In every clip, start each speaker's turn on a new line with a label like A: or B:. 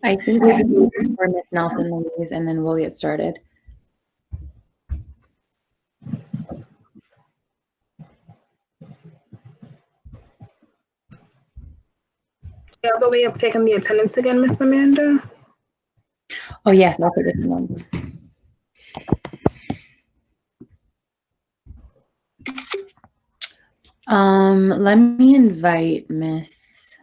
A: I think we'll do it for Miss Nelson Louise, and then we'll get started.
B: You have a way of taking the attendance again, Miss Amanda?
A: Oh yes, I'll take attendance. Let me invite Miss.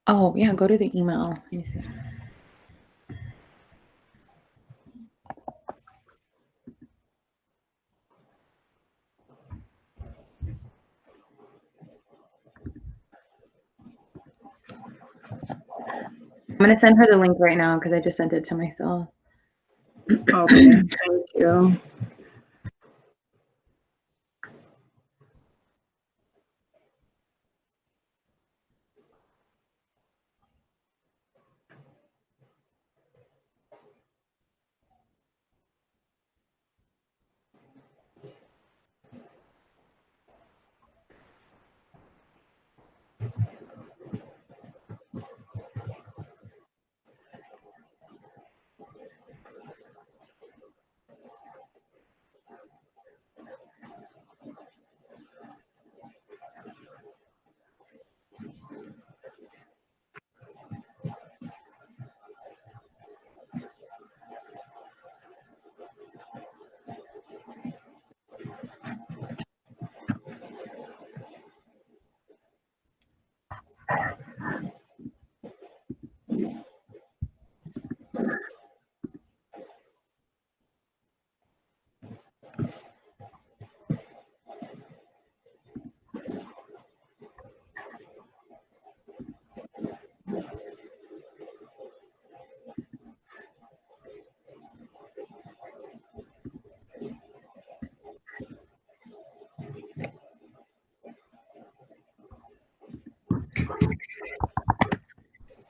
A: Oh yeah, go to the email. Let me see. I'm gonna send her the link right now because I just sent it to myself.
B: Okay, thank you.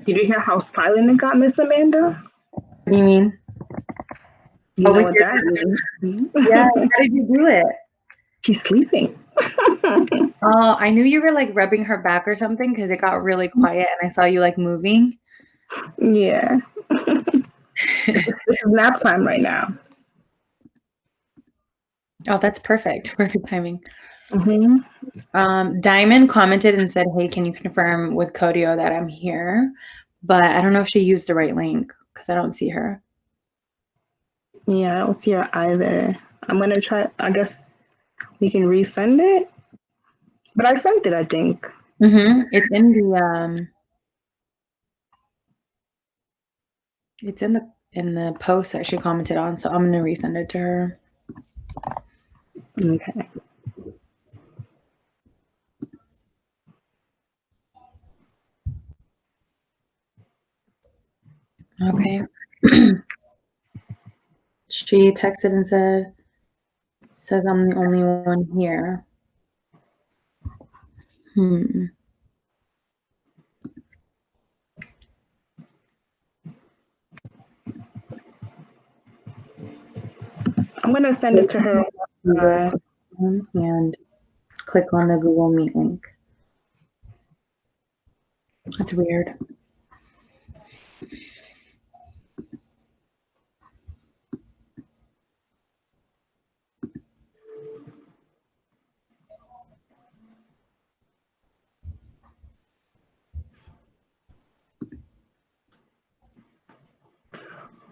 B: Did you hear how silent it got, Miss Amanda?
A: What do you mean?
B: You know what that means.
A: Yeah, how did you do it?
B: She's sleeping.
A: Oh, I knew you were like rubbing her back or something because it got really quiet and I saw you like moving.
B: Yeah. This is nap time right now.
A: Oh, that's perfect. Perfect timing.
B: Mm-hmm.
A: Diamond commented and said, "Hey, can you confirm with Codio that I'm here?" But I don't know if she used the right link because I don't see her.
B: Yeah, I don't see her either. I'm gonna try. I guess we can resend it. But I sent it, I think.
A: It's in the post that she commented on, so I'm gonna resend it to her.
B: Okay.
A: Okay. She texted and says I'm the only one here.
B: I'm gonna send it to her.
A: And click on the Google Meet link. That's weird.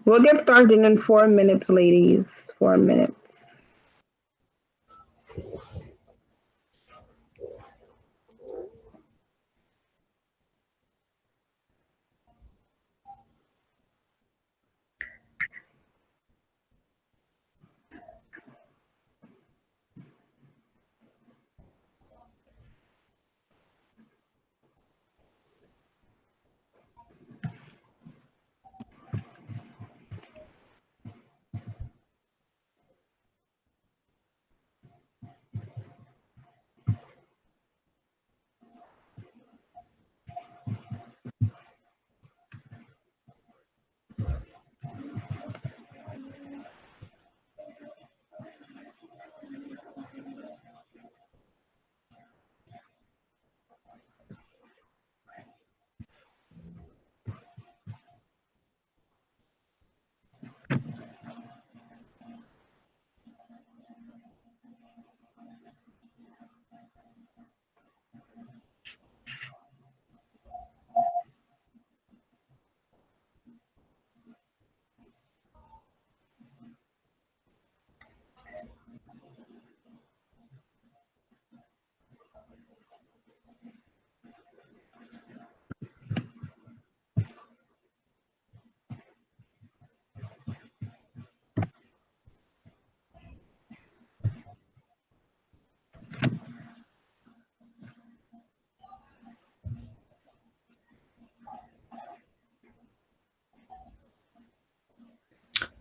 B: We'll get started in 4 minutes, ladies. 4 minutes.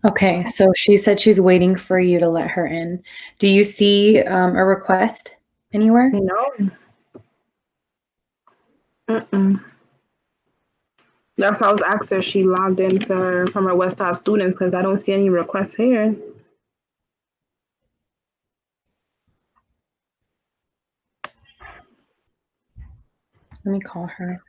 A: Okay, so she said she's waiting for you to let her in. Do you see a request anywhere?
B: No. Mm-mm. That's why I was asked her if she logged into her from her WestSide students because I don't see any requests here.
A: Let me call her.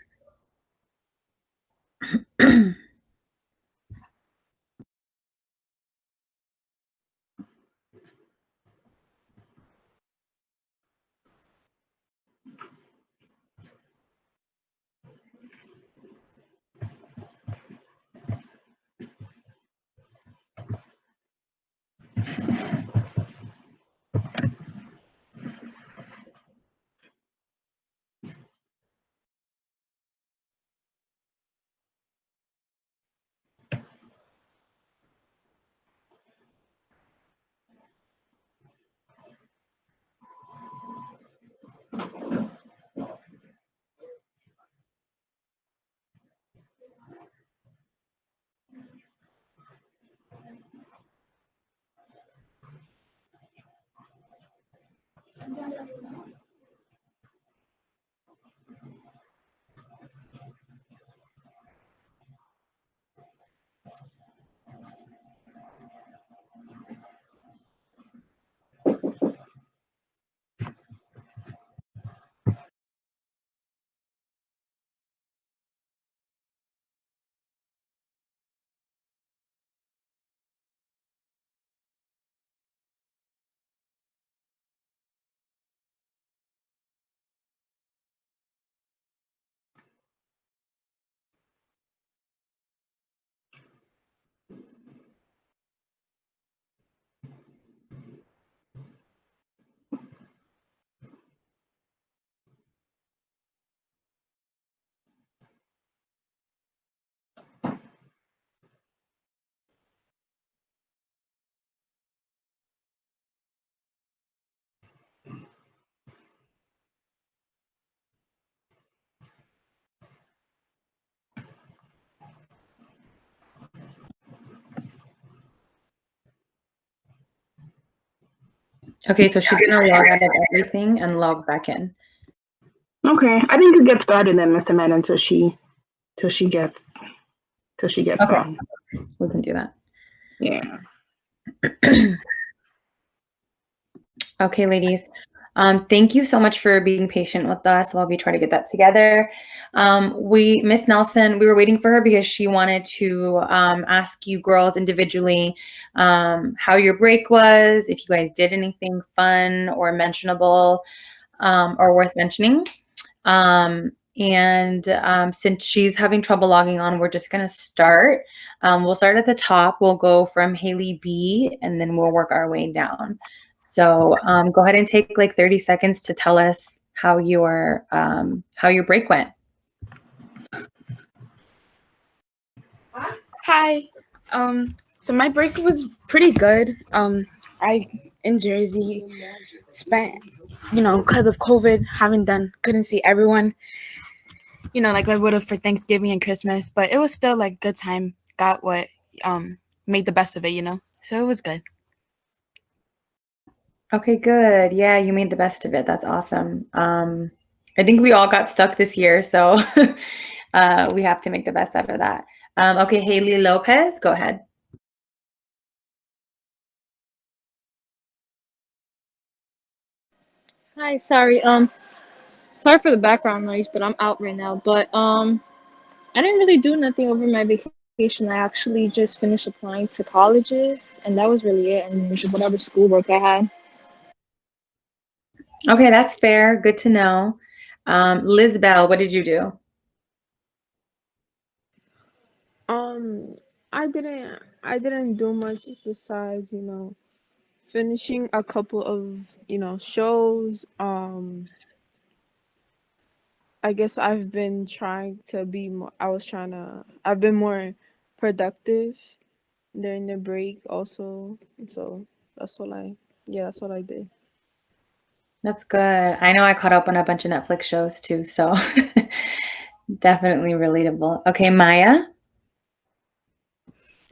A: Okay, so she's gonna log out of everything and log back in.
B: Okay, I think you get started then, Mr. Man, until she gets
A: Okay,
B: on.
A: we can do that.
B: Yeah.
A: Okay, ladies. Thank you so much for being patient with us while we try to get that together. Miss Nelson, we were waiting for her because she wanted to ask you girls individually how your break was, if you guys did anything fun or mentionable or worth mentioning. Since she's having trouble logging on, we're just gonna start. We'll start at the top. We'll go from Haley B, and then we'll work our way down. So go ahead and take like 30 seconds to tell us how your break went.
C: Hi. So my break was pretty good. I in Jersey spent, because of COVID, couldn't see everyone, like I would have for Thanksgiving and Christmas, but it was still like a good time. Got what made the best of it. So it was good.
A: Okay, good. Yeah, you made the best of it. That's awesome. I think we all got stuck this year, so we have to make the best out of that. Okay, Haley Lopez, go ahead.
D: Hi, sorry for the background noise, but I'm out right now. But I didn't really do nothing over my vacation. I actually just finished applying to colleges, and that was really it. And just whatever schoolwork I had.
A: Okay, that's fair. Good to know. Liz Bell, what did you do?
E: Um, I didn't do much besides, finishing a couple of, shows. I guess I've been trying to be more I've been more productive during the break also. So that's what that's what I did.
A: That's good. I know I caught up on a bunch of Netflix shows too, so definitely relatable. Okay, Maya.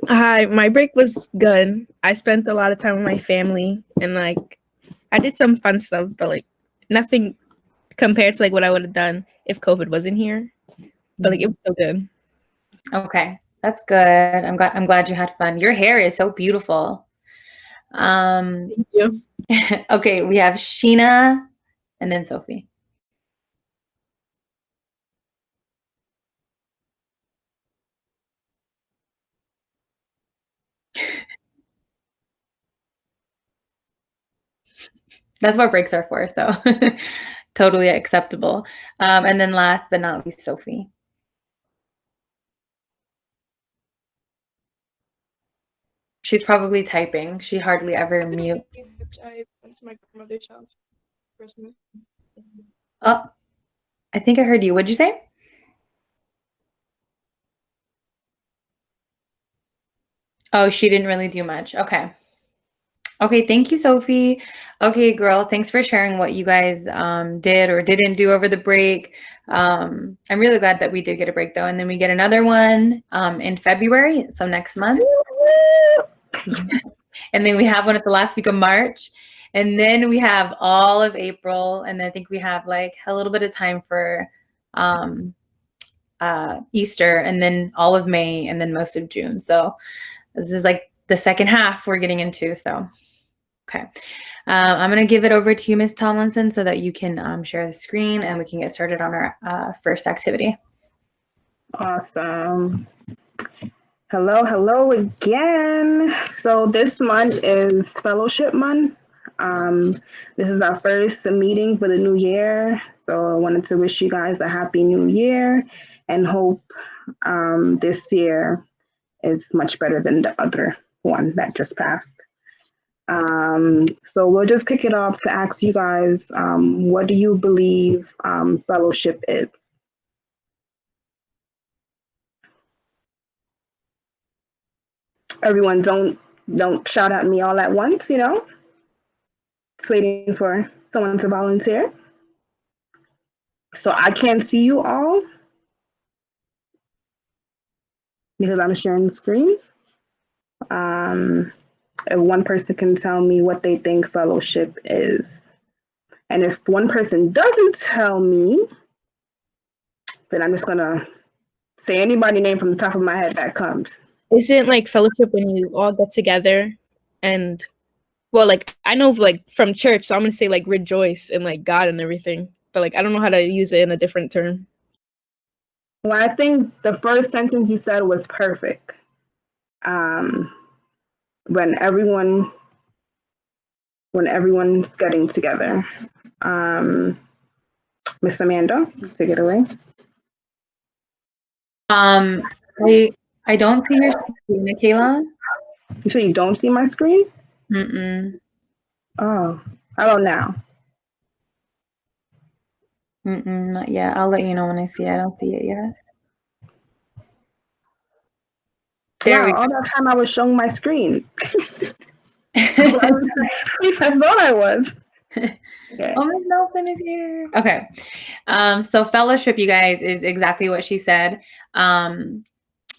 C: Hi, my break was good. I spent a lot of time with my family and like I did some fun stuff, but like nothing compared to like what I would have done if COVID wasn't here. But like it was so good.
A: Okay, that's good. I'm glad you had fun. Your hair is so beautiful.
C: Thank you.
A: Okay, we have Sheena and then Sophie. That's what breaks are for, so totally acceptable. And then last but not least, Sophie. She's probably typing. She hardly ever mutes.
D: I went to my grandmother's house for Christmas.
A: Oh, I think I heard you. What'd you say? Oh, she didn't really do much. Okay. Okay, thank you, Sophie. Okay, girl, thanks for sharing what you guys did or didn't do over the break. I'm really glad that we did get a break though, and then we get another one in February, so next month. And then we have one at the last week of March, and then we have all of April, and I think we have like a little bit of time for Easter, and then all of May, and then most of June. So this is like the second half we're getting into. So. Okay, I'm going to give it over to you, Ms. Tomlinson, so that you can share the screen and we can get started on our first activity.
B: Awesome. Hello again. So this month is Fellowship Month. This is our first meeting for the new year. So I wanted to wish you guys a happy new year and hope this year is much better than the other one that just passed. So we'll just kick it off to ask you guys, what do you believe fellowship is? Everyone, don't shout at me all at once. Just waiting for someone to volunteer. So I can't see you all because I'm sharing the screen. If one person can tell me what they think fellowship is. And if one person doesn't tell me, then I'm just gonna say anybody's name from the top of my head that comes.
C: Isn't like fellowship when you all get together and well, like I know like from church, so I'm gonna say like rejoice and like God and everything. But like I don't know how to use it in a different term.
B: Well, I think the first sentence you said was perfect. When everyone's getting together. Miss Amanda, take it away.
A: I don't see your screen, Michaela.
B: You say you don't see my screen?
A: Mm-mm.
B: Oh, how about now?
A: Mm-mm, not yet. I'll let you know when I see it. I don't see it yet. There
B: Wow,
A: we go.
B: all that time I was showing my screen. At least I thought I was. Okay.
A: Oh, Miss Nelson is here. Okay. So fellowship, you guys, is exactly what she said.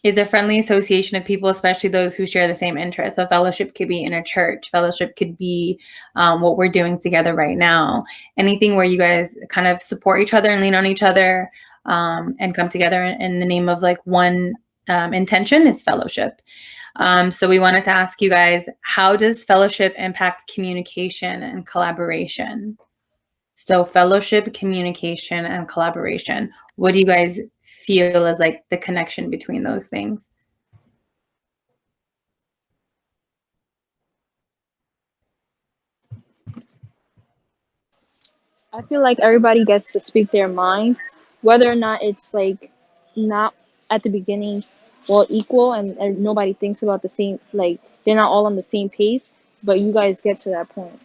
A: Is a friendly association of people, especially those who share the same interests. So fellowship could be in a church. Fellowship could be what we're doing together right now. Anything where you guys kind of support each other and lean on each other and come together in the name of like one intention is fellowship. So we wanted to ask you guys, how does fellowship impact communication and collaboration? So fellowship, communication, and collaboration. What do you guys feel is like the connection between those things?
D: I feel like everybody gets to speak their mind, whether or not it's like not at the beginning well equal and nobody thinks about the same, like they're not all on the same pace, but you guys get to that point.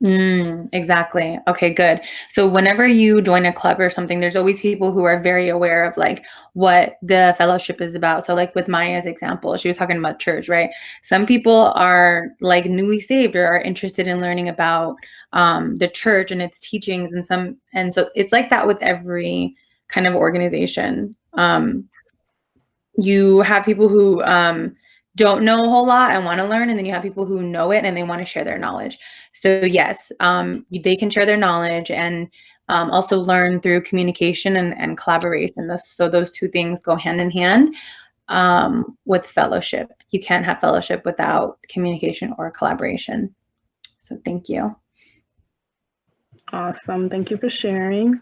A: Exactly. Okay, good. So whenever you join a club or something, there's always people who are very aware of like what the fellowship is about. So like with Maya's example, she was talking about church, right? Some people are like newly saved or are interested in learning about the church and its teachings and so it's like that with every kind of organization. you have people who don't know a whole lot and want to learn, and then you have people who know it and they want to share their knowledge. So yes, they can share their knowledge and also learn through communication and collaboration. So those two things go hand in hand with fellowship. You can't have fellowship without communication or collaboration. So thank you.
B: Awesome. Thank you for sharing.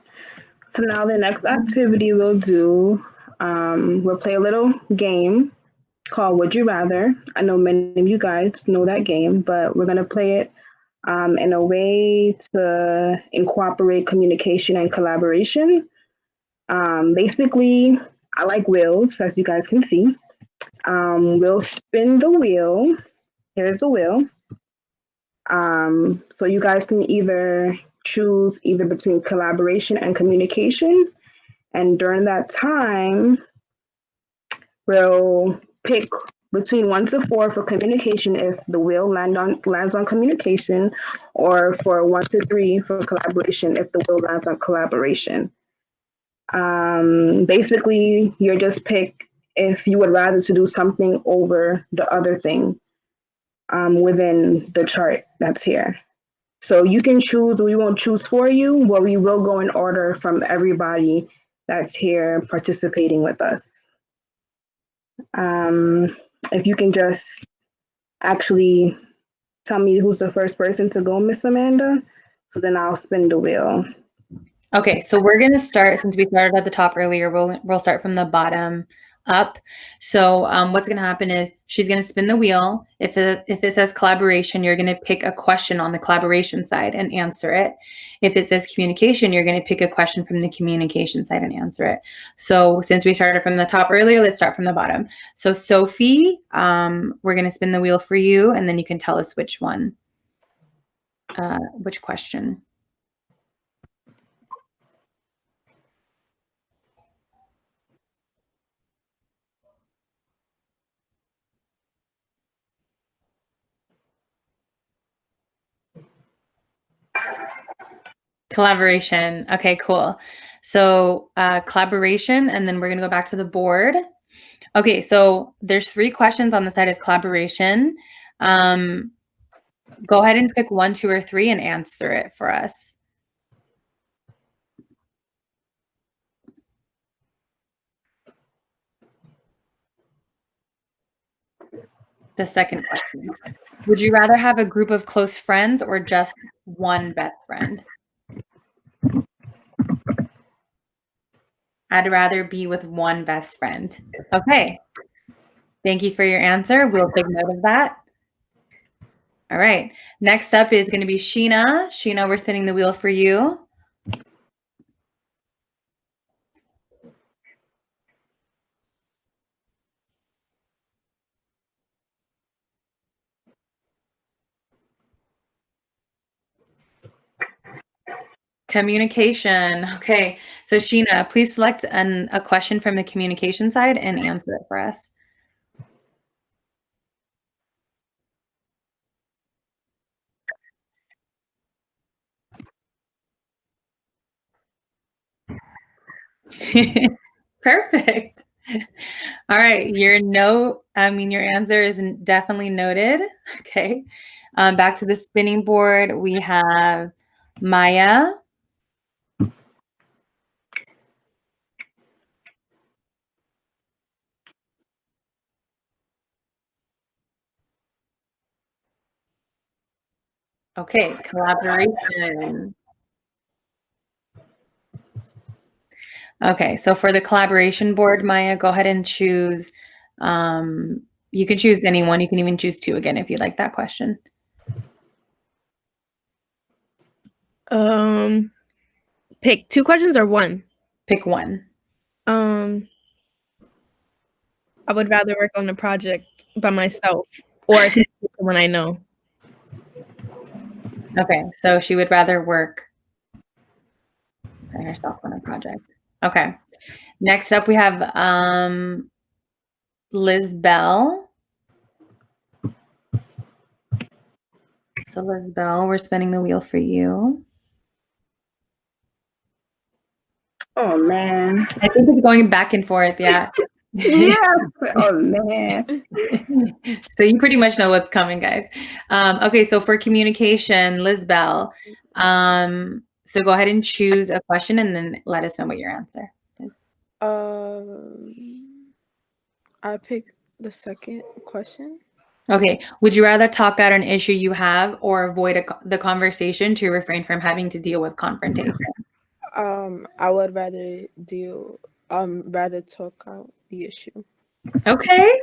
B: So now the next activity we'll do, we'll play a little game called Would You Rather. I know many of you guys know that game, but we're going to play it in a way to incorporate communication and collaboration. Basically, I like wheels, as you guys can see. We'll spin the wheel. Here's the wheel. So you guys can either choose either between collaboration and communication. And during that time, we'll pick between 1 to 4 for communication if the wheel lands on communication, or for 1 to 3 for collaboration if the wheel lands on collaboration. Basically, you just pick if you would rather to do something over the other thing within the chart that's here. So you can choose, we won't choose for you, but we will go in order from everybody that's here participating with us. If you can just actually tell me who's the first person to go, Miss Amanda, so then I'll spin the wheel.
A: Okay, so we're going to start, since we started at the top earlier, we'll start from the bottom up. So what's going to happen is she's going to spin the wheel. If it says collaboration, you're going to pick a question on the collaboration side and answer it. If it says communication, you're going to pick a question from the communication side and answer it. So since we started from the top earlier, let's start from the bottom. So Sophie, we're going to spin the wheel for you, and then you can tell us which one, which question. Collaboration. Okay, cool. So collaboration, and then we're going to go back to the board. Okay, so there's 3 questions on the side of collaboration. Go ahead and pick 1, 2, or 3 and answer it for us. The second question. Would you rather have a group of close friends or just one best friend? I'd rather be with one best friend. Okay. Thank you for your answer. We'll take note of that. All right. Next up is going to be Sheena. Sheena, we're spinning the wheel for you. Communication. Okay. So Sheena, please select a question from the communication side and answer it for us. Perfect. All right. Your answer is definitely noted. Okay. Back to the spinning board. We have Maya. Okay, collaboration. Okay, so for the collaboration board, Maya, go ahead and choose. You can choose anyone. You can even choose 2 again if you like that question.
F: Pick 2 questions or 1?
A: Pick 1.
F: I would rather work on a project by myself or someone I know.
A: Okay, so she would rather work by herself on a project. Okay. Next up, we have Liz Bell. So Liz Bell, we're spinning the wheel for you.
B: Oh man.
A: I think it's going back and forth. Yeah.
B: Yeah. Oh man.
A: So you pretty much know what's coming, guys. Okay, so for communication, Lizbel, so go ahead and choose a question and then let us know what your answer is.
E: I pick the second question.
A: Okay, would you rather talk out an issue you have or avoid the conversation to refrain from having to deal with confrontation?
E: I would rather talk out the issue.
A: Okay.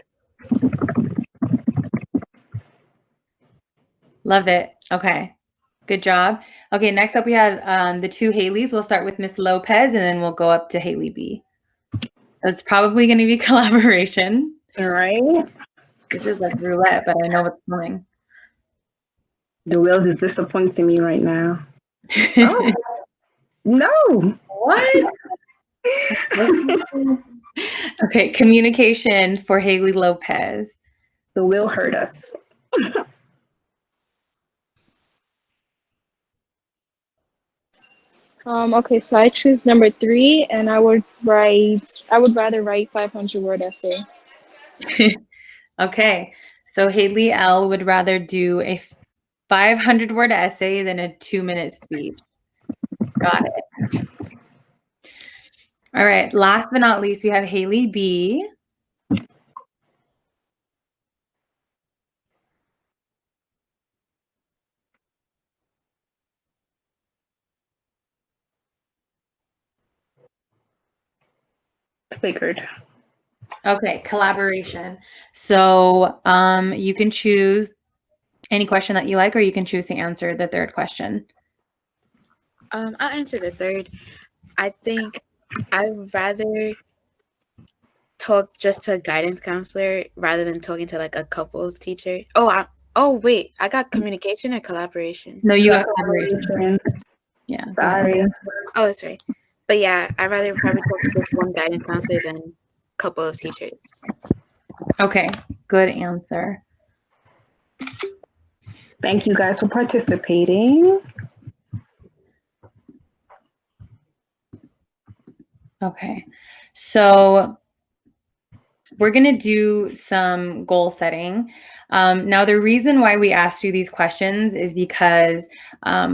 A: Love it. Okay. Good job. Okay, next up we have the two Haleys. We'll start with Miss Lopez and then we'll go up to Haley B. It's probably going to be collaboration.
B: All right.
A: This is like roulette, but I know what's coming.
B: The wheels is disappointing me right now. Oh no.
A: What? Okay, communication for Haley Lopez.
B: The will hurt us.
D: Okay, so I choose number 3, and I would rather write 500-word essay.
A: Okay, so Haley L would rather do a 500-word essay than a 2-minute speech. Got it. All right, last but not least, we have Haley B.
B: Figured.
A: Okay, collaboration. So you can choose any question that you like, or you can choose to answer the third question.
C: I'll answer the third. I think I'd rather talk just to a guidance counselor rather than talking to like a couple of teachers. Wait, I got communication or collaboration.
A: No, you got collaboration. Yeah.
B: Sorry.
C: Oh, that's right. But yeah, I'd rather probably talk to just one guidance counselor than a couple of teachers.
A: Okay, good answer.
B: Thank you guys for participating.
A: Okay, so we're going to do some goal setting. Now, the reason why we asked you these questions is because,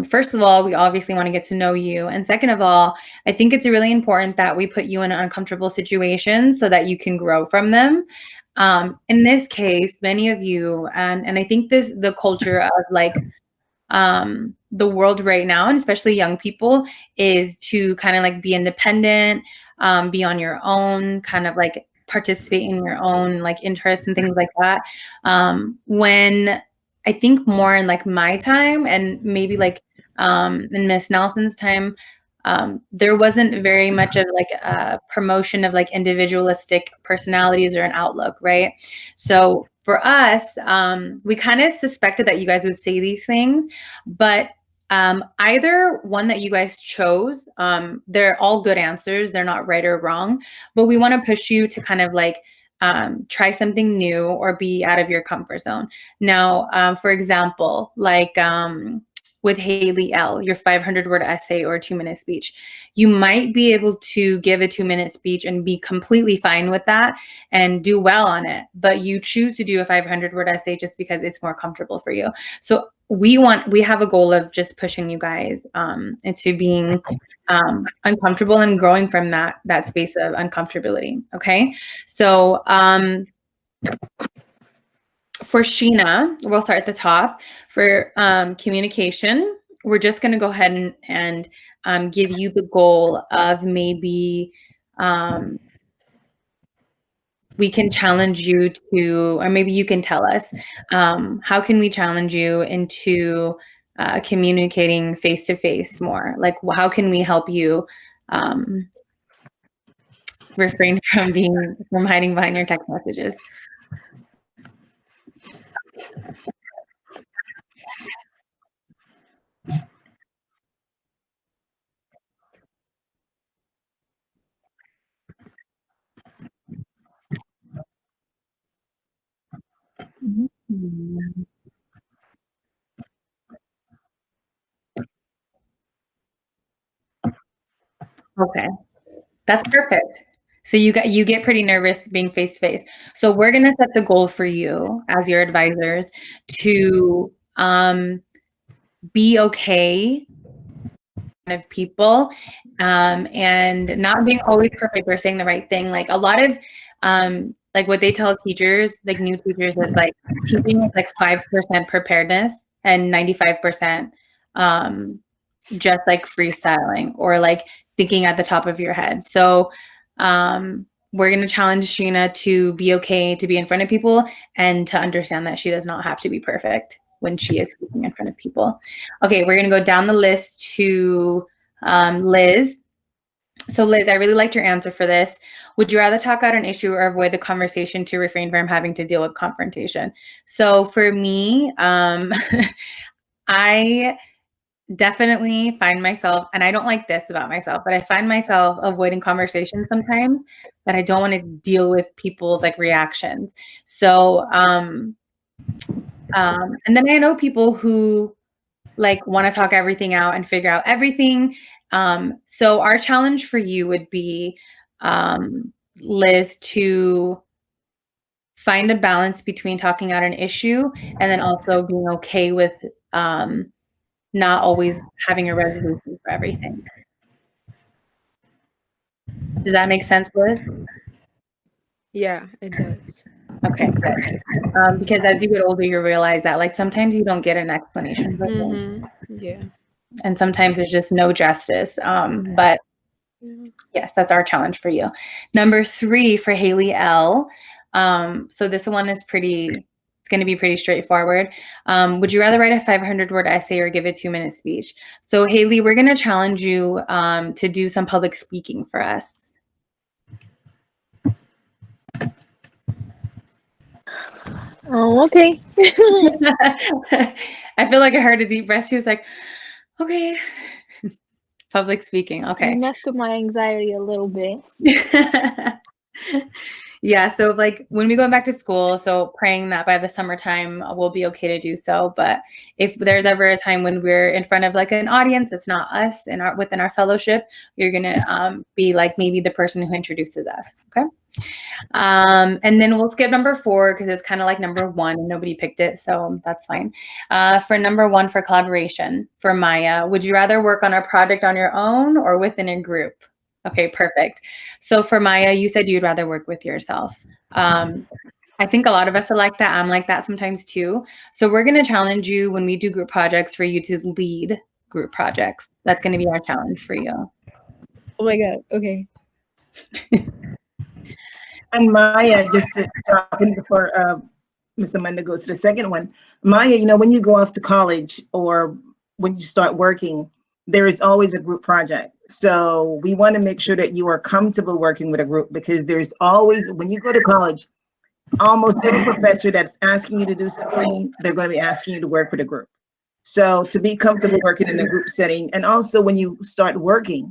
A: first of all, we obviously want to get to know you. And second of all, I think it's really important that we put you in uncomfortable situations so that you can grow from them. In this case, many of you, and I think the culture of like the world right now, and especially young people, is to kind of like be independent, be on your own, kind of like participate in your own like interests and things like that. When I think more in like my time and maybe like in Miss Nelson's time, there wasn't very much of like a promotion of like individualistic personalities or an outlook, right? So for us, we kind of suspected that you guys would say these things, but either one that you guys chose, they're all good answers. They're not right or wrong, but we want to push you to kind of like try something new or be out of your comfort zone. Now, for example, like with Haley L, your 500-word essay or 2-minute speech, you might be able to give a 2-minute speech and be completely fine with that and do well on it, but you choose to do a 500-word essay just because it's more comfortable for you. So we have a goal of just pushing you guys into being uncomfortable and growing from that space of uncomfortability. Okay, so for Sheena, we'll start at the top. For communication, we're just going to go ahead and give you the goal of maybe we can challenge you to, or maybe you can tell us, how can we challenge you into communicating face-to-face more? Like, how can we help you refrain from hiding behind your text messages? Okay, that's perfect. So you get pretty nervous being face to face. So we're gonna set the goal for you as your advisors to be okay of people and not being always perfect or saying the right thing. Like a lot of like what they tell teachers, like new teachers, is like teaching is like 5% preparedness and 95% just like freestyling or like thinking at the top of your head. So we're going to challenge Sheena to be okay to be in front of people and to understand that she does not have to be perfect when she is speaking in front of people. Okay, we're going to go down the list to Liz. So Liz, I really liked your answer for this. Would you rather talk out an issue or avoid the conversation to refrain from having to deal with confrontation? So for me, I definitely find myself, and I don't like this about myself, but I find myself avoiding conversations sometimes that I don't want to deal with people's like reactions. So, and then I know people who like want to talk everything out and figure out everything. So our challenge for you would be, Liz, to find a balance between talking out an issue and then also being okay with not always having a resolution for everything. Does that make sense, Liz?
E: Yeah, it does.
A: Okay, good. Because as you get older, you realize that like sometimes you don't get an explanation for things.
E: Yeah.
A: And sometimes there's just no justice. But yes, that's our challenge for you. Number 3 for Haley L. So this one is it's going to be pretty straightforward. Would you rather write a 500-word essay or give a 2-minute speech? So Haley, we're going to challenge you to do some public speaking for us.
D: Oh, okay.
A: I feel like I heard a deep breath. She was like, okay. Public speaking. Okay.
D: You messed with my anxiety a little bit.
A: Yeah. So like when we go back to school, so praying that by the summertime we'll be okay to do so. But if there's ever a time when we're in front of like an audience, it's not us within our fellowship, you're going to be like maybe the person who introduces us. Okay. And then we'll skip number 4 because it's kind of like number 1 and nobody picked it, so that's fine. For number 1 for collaboration, for Maya, would you rather work on a project on your own or within a group? Okay, perfect. So for Maya, you said you'd rather work with yourself. I think a lot of us are like that. I'm like that sometimes too. So we're going to challenge you when we do group projects for you to lead group projects. That's going to be our challenge for you.
F: Oh my God. Okay.
G: And Maya, just to drop in before Ms. Amanda goes to the second one, Maya, when you go off to college or when you start working, there is always a group project. So we want to make sure that you are comfortable working with a group, because there's always, when you go to college, almost every professor that's asking you to do something, they're going to be asking you to work with a group. So to be comfortable working in a group setting, and also when you start working,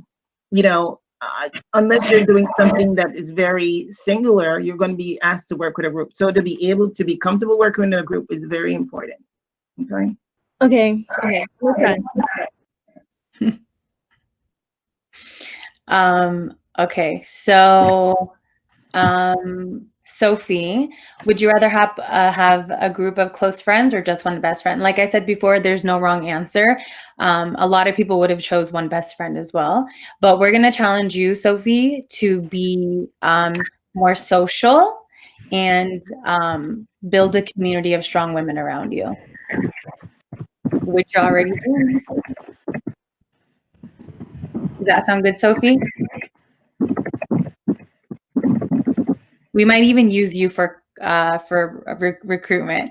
G: unless you're doing something that is very singular, you're going to be asked to work with a group. So to be able to be comfortable working in a group is very important. Okay.
F: Okay. Okay.
A: Okay. So, Sophie, would you rather have a group of close friends or just one best friend? Like I said before, there's no wrong answer. A lot of people would have chose one best friend as well, but we're going to challenge you, Sophie, to be more social and build a community of strong women around you, which you're already doing. Does that sound good, Sophie? We might even use you for recruitment.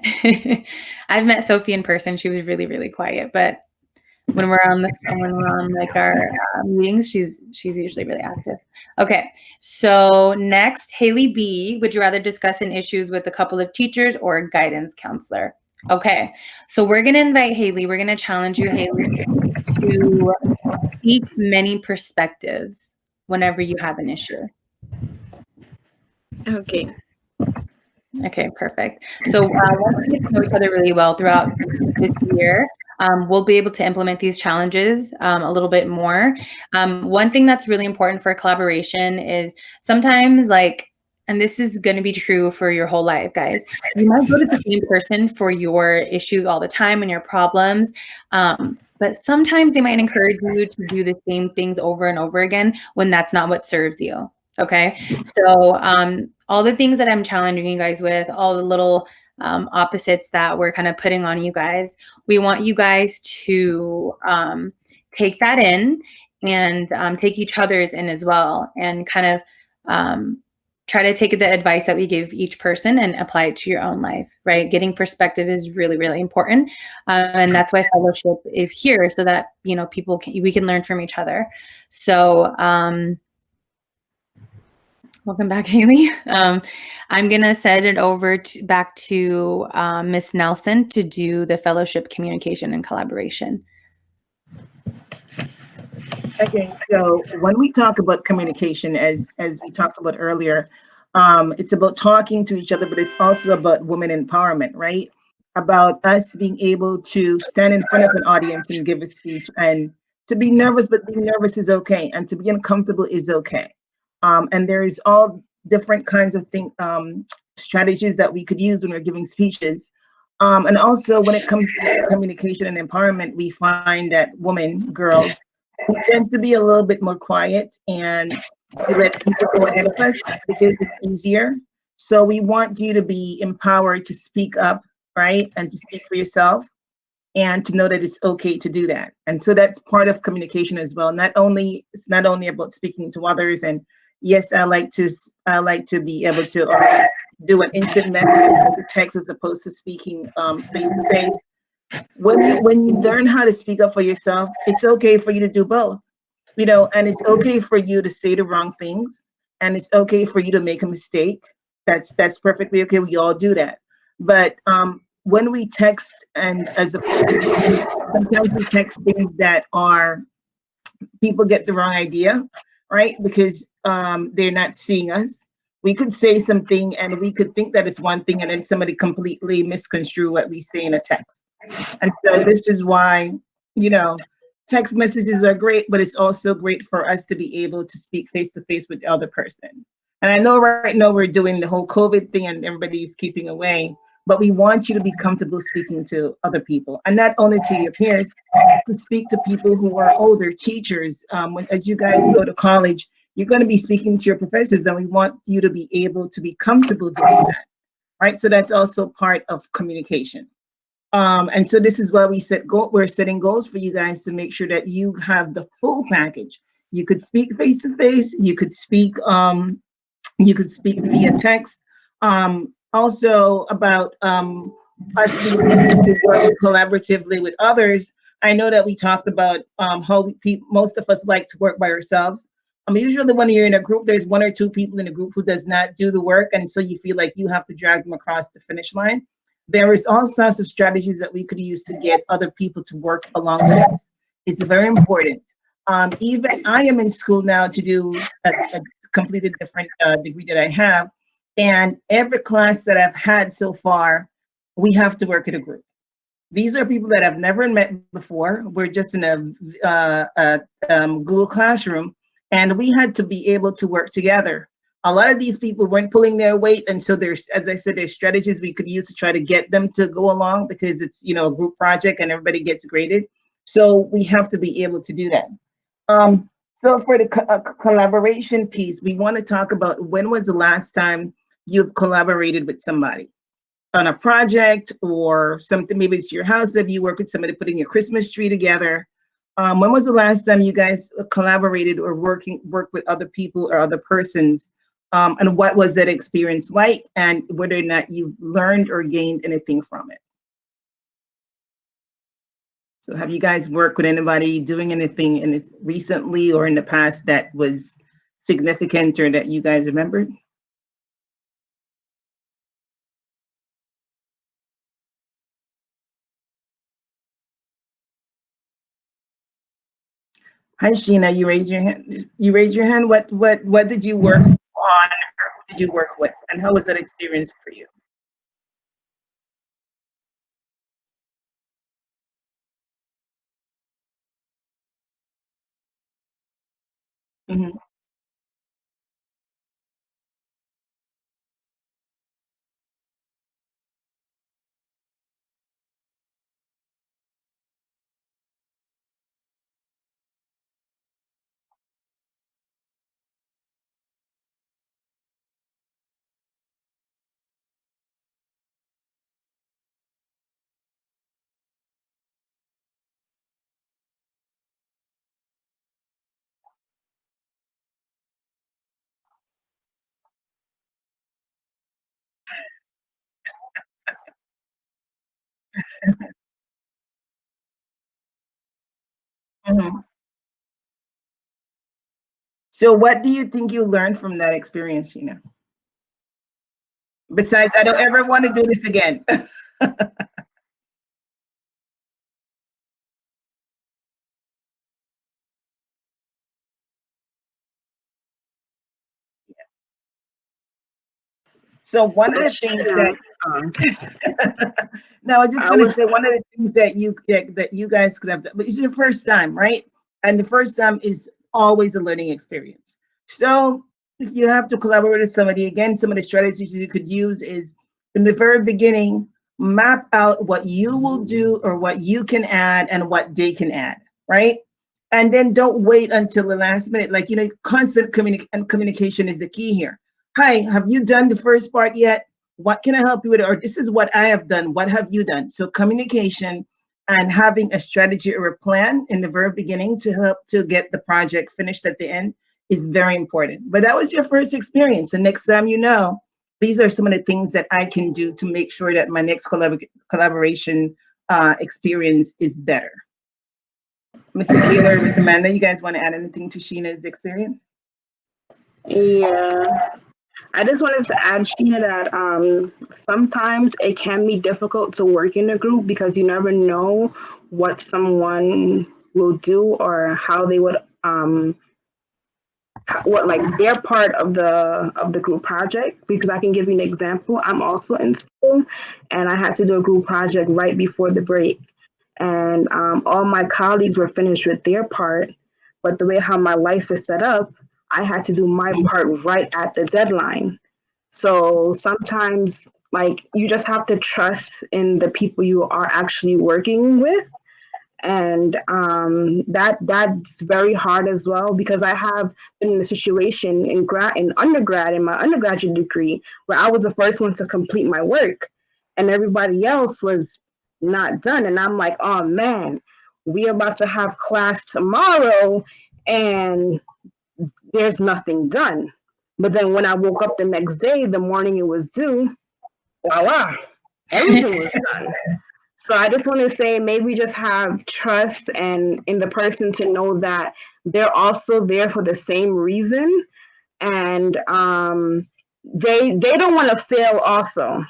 A: I've met Sophie in person. She was really, really quiet, but when we're on like our meetings, she's usually really active. Okay, so next, Haley B. Would you rather discuss an issues with a couple of teachers or a guidance counselor? Okay, so we're gonna invite Haley. We're gonna challenge you, Haley, to seek many perspectives whenever you have an issue.
F: Okay.
A: Okay, perfect. So once we get to know each other really well throughout this year, we'll be able to implement these challenges a little bit more. One thing that's really important for collaboration is sometimes and this is going to be true for your whole life, guys. You might go to the same person for your issues all the time and your problems. But sometimes they might encourage you to do the same things over and over again when that's not what serves you. Okay. So all the things that I'm challenging you guys with, all the little opposites that we're kind of putting on you guys, we want you guys to take that in and take each other's in as well, and kind of try to take the advice that we give each person and apply it to your own life, right? Getting perspective is really, really important. And that's why fellowship is here, so that, we can learn from each other. So welcome back, Haley. I'm going to send it over back to Miss Nelson to do the fellowship communication and collaboration.
G: Okay, so when we talk about communication, as we talked about earlier, it's about talking to each other, but it's also about women empowerment, right? About us being able to stand in front of an audience and give a speech, and to be nervous, but being nervous is okay, and to be uncomfortable is okay. And there is all different kinds of strategies that we could use when we're giving speeches. And also when it comes to communication and empowerment, we find that girls, we tend to be a little bit more quiet, and we let people go ahead of us because it's easier. So we want you to be empowered to speak up, right? And to speak for yourself, and to know that it's okay to do that. And so that's part of communication as well. It's not only about speaking to others. And yes, I like to be able to do an instant message to text as opposed to speaking face to face. When you learn how to speak up for yourself, it's okay for you to do both, and it's okay for you to say the wrong things, and it's okay for you to make a mistake. That's perfectly okay. We all do that. But when we text, and as opposed to sometimes we text things that are, people get the wrong idea, right? Because they're not seeing us. We could say something and we could think that it's one thing, and then somebody completely misconstrue what we say in a text. And so this is why, text messages are great, but it's also great for us to be able to speak face to face with the other person. And I know right now we're doing the whole COVID thing and everybody's keeping away, but we want you to be comfortable speaking to other people, and not only to your peers, to speak to people who are older, teachers. As you guys go to college, you're going to be speaking to your professors, and we want you to be able to be comfortable doing that, right? So that's also part of communication. And so this is why we're setting goals for you guys to make sure that you have the full package. You could speak face to face, you could speak via text. Also about us being able to work collaboratively with others. I know that we talked about how most of us like to work by ourselves. Usually when you're in a group, there's one or two people in a group who does not do the work, and so you feel like you have to drag them across the finish line. There is all sorts of strategies that we could use to get other people to work along with us. It's very important. Even I am in school now to do a completely different degree that I have. And every class that I've had so far, we have to work in a group. These are people that I've never met before. We're just in a Google Classroom, and we had to be able to work together. A lot of these people weren't pulling their weight, and so there's, as I said, there's strategies we could use to try to get them to go along, because it's a group project and everybody gets graded. So we have to be able to do that. So for the collaboration piece, we want to talk about, when was the last time you've collaborated with somebody on a project or something? Maybe it's your house, maybe you work with somebody putting your Christmas tree together. When was the last time you guys collaborated or worked with other people or other persons? And what was that experience like, and whether or not you learned or gained anything from it? So have you guys worked with anybody doing anything in it recently or in the past that was significant or that you guys remembered? Hi, Sheena, you raised your hand. What did you work on, or who did you work with, and how was that experience for you? Mhm. Mhm. So what do you think you learned from that experience, Sheena? Besides, I don't ever want to do this again. So one of the things that no, I'm just
B: I
G: gonna
B: was
G: say one of the things that you guys could have done, but it's your first time, right? And the first time is always a learning experience. So if you have to collaborate with somebody, again, some of the strategies you could use is in the very beginning, map out what you will do or what you can add and what they can add, right? And then don't wait until the last minute. Like, constant communication is the key here. Hi, have you done the first part yet? What can I help you with? Or this is what I have done. What have you done? So communication and having a strategy or a plan in the very beginning to help to get the project finished at the end is very important. But that was your first experience. The next time, these are some of the things that I can do to make sure that my next collaboration experience is better. Mr. Keeler, Miss Amanda, you guys want to add anything to Sheena's experience?
B: Yeah. I just wanted to add, Sheena, that sometimes it can be difficult to work in a group because you never know what someone will do or how they would what like their part of the group project. Because I can give you an example. I'm also in school, and I had to do a group project right before the break, and all my colleagues were finished with their part, but the way how my life is set up, I had to do my part right at the deadline. So sometimes, like, you just have to trust in the people you are actually working with, and that's very hard as well because I have been in a situation in undergrad in my undergraduate degree where I was the first one to complete my work, and everybody else was not done, and I'm like, oh man, we're about to have class tomorrow, and there's nothing done. But then when I woke up the next day, the morning it was due, voila, everything was done. So I just want to say maybe just have trust and in the person to know that they're also there for the same reason, and they don't want to fail also.